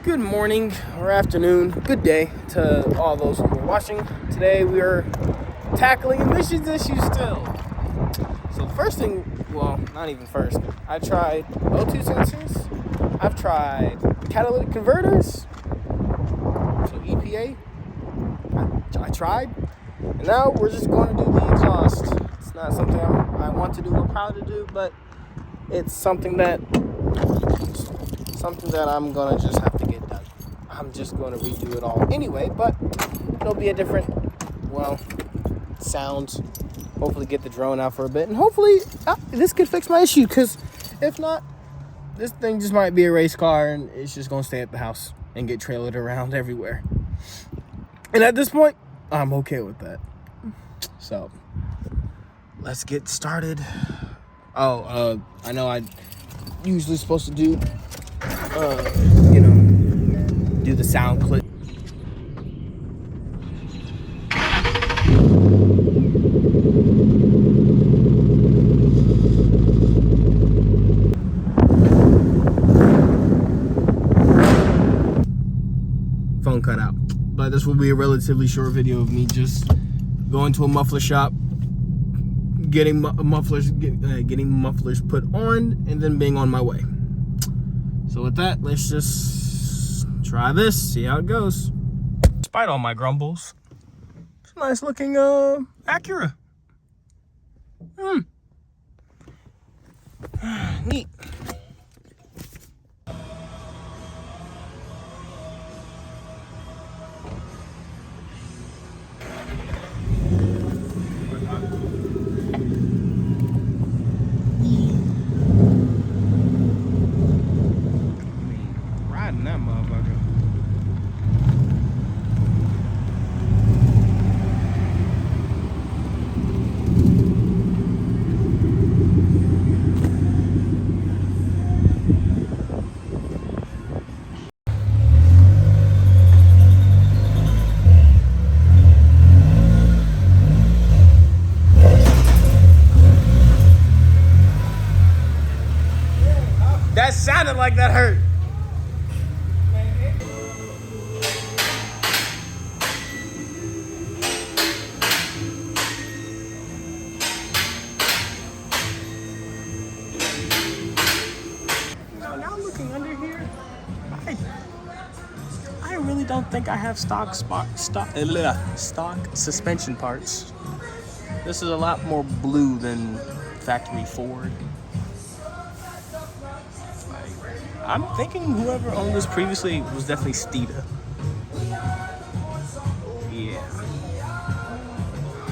Good morning or afternoon, good day to all those who are watching. Today we are tackling emissions issues still. So the first thing, well, not even first, I tried O2 sensors, I've tried catalytic converters, so EPA, I tried, and now we're just going to do the exhaust. It's not something I want to do or proud to do, but it's something that I'm gonna just have to get done. I'm just gonna redo it all anyway, but it'll be a different, sound. Hopefully get the drone out for a bit, and hopefully this could fix my issue, because if not, this thing just might be a race car and it's just gonna stay at the house and get trailered around everywhere. And at this point, I'm okay with that. So let's get started. I know I usually supposed to do do the sound clip. Phone cut out. But this will be a relatively short video of me just going to a muffler shop, getting mufflers put on, and then being on my way. So with that, let's just try this, see how it goes. Despite all my grumbles, it's a nice looking Acura. Neat. Riding that motherfucker. That sounded like that hurt. Now looking under here, I really don't think I have stock suspension parts. This is a lot more blue than factory Ford. I'm thinking whoever owned this previously was definitely Steeda. Yeah.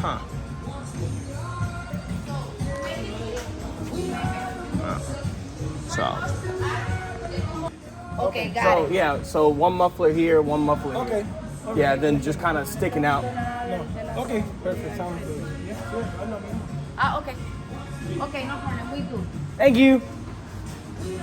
Huh. So. Okay, got it. So yeah, so one muffler here, one muffler here. Okay. Yeah, then just kind of sticking out. No. Okay, perfect. Sounds good. Yeah, sure. I know. Okay. Okay, no problem. We do. Thank you. You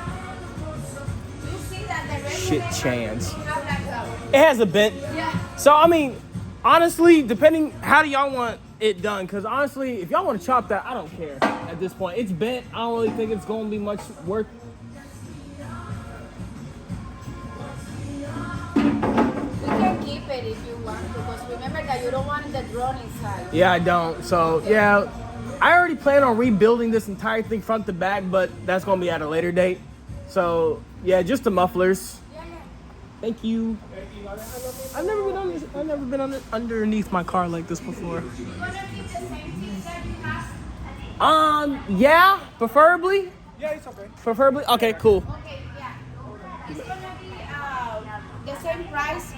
see that the Shit regular chance. have like It has a bent. yeah. So I mean, honestly, depending, how do y'all want it done? Because honestly, if y'all want to chop that, I don't care at this point. It's bent. I don't really think it's going to be much work. We can keep it if you want, because remember that you don't want the drone inside. Yeah, I don't. So yeah, I already plan on rebuilding this entire thing front to back, but that's going to be at a later date. So yeah, just the mufflers. Yeah. Thank you. I've never been underneath my car like this before. You gonna keep the same things that you have? Yeah, preferably. Yeah, it's okay. Preferably. Okay, cool. Okay, yeah. It's gonna be the same price,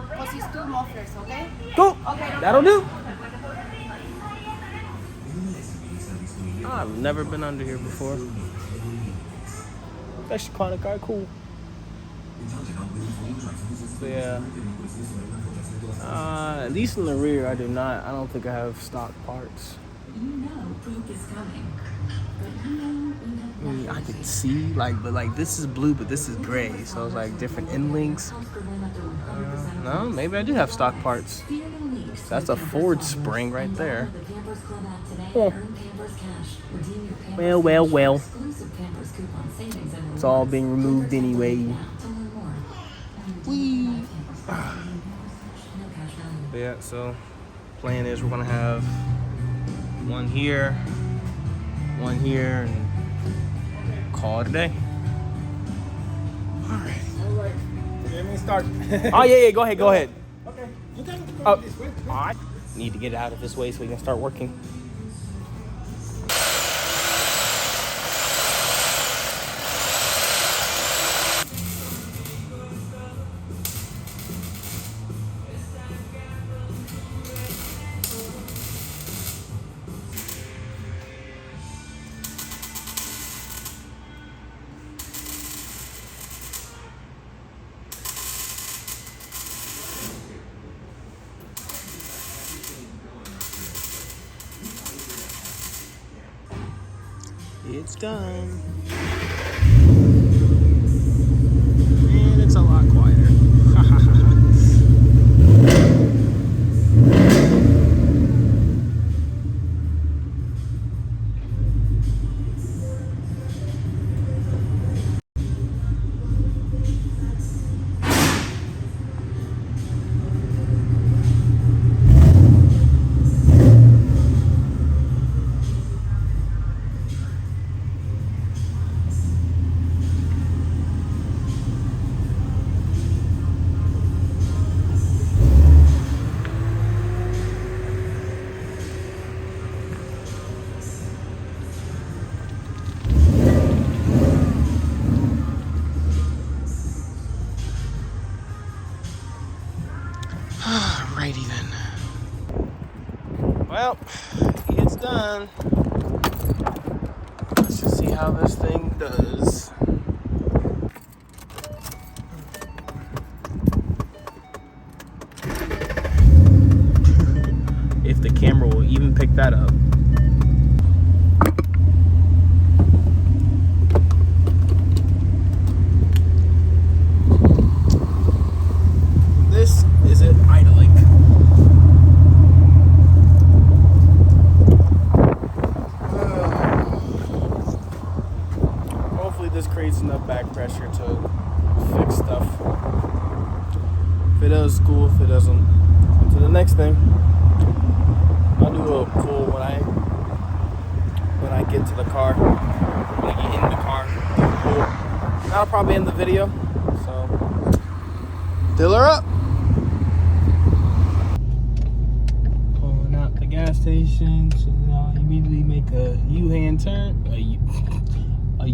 because it's two mufflers, okay? Cool. Okay. That'll do. I've never been under here before. That's kind of cool. So yeah. At least in the rear, I do not. I don't think I have stock parts. I can see, but this is blue, but this is gray, so it's like different end links. No, maybe I do have stock parts. That's a Ford spring right there. Oh. Well. It's all being removed anyway. Whee! But yeah, so plan is we're gonna have one here, and call it a day. Alright. Alright. Let me start. Oh yeah, go ahead. Okay. You can go Oh, this way. alright. Need to get it out of this way so we can start working. It's done. And it's a lot quieter. Alrighty then. Well, it's done. Let's just see how this thing does. If the camera will even pick that up. This is it idling. Hopefully this creates enough back pressure to fix stuff. If it does, cool. If it doesn't, on to the next thing. I'll do a pull when I get to the car. When I get in the car, do a pull. That'll probably end the video. So, fill her up. Pulling out the gas station, so I'll immediately make a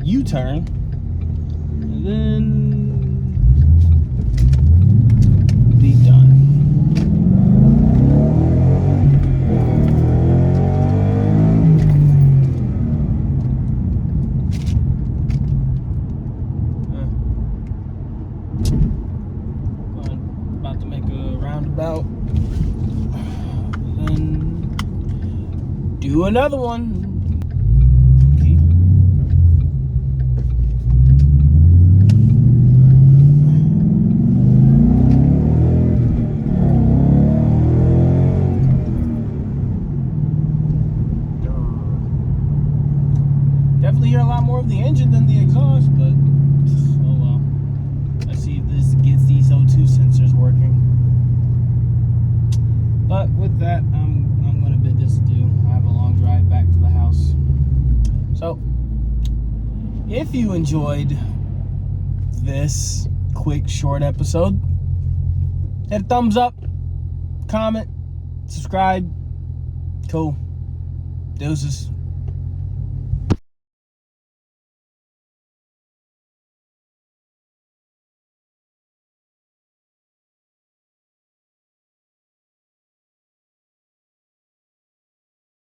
U-turn, and then be done. About to make a roundabout, then do another one. Okay. Definitely hear a lot more of the engine than the exhaust, but oh well. Let's see if this gets these O2 sensors working. But with that, I'm gonna bid this adieu. I have a long drive back to the house. So, if you enjoyed this quick, short episode, hit a thumbs up, comment, subscribe. Cool. Deuces.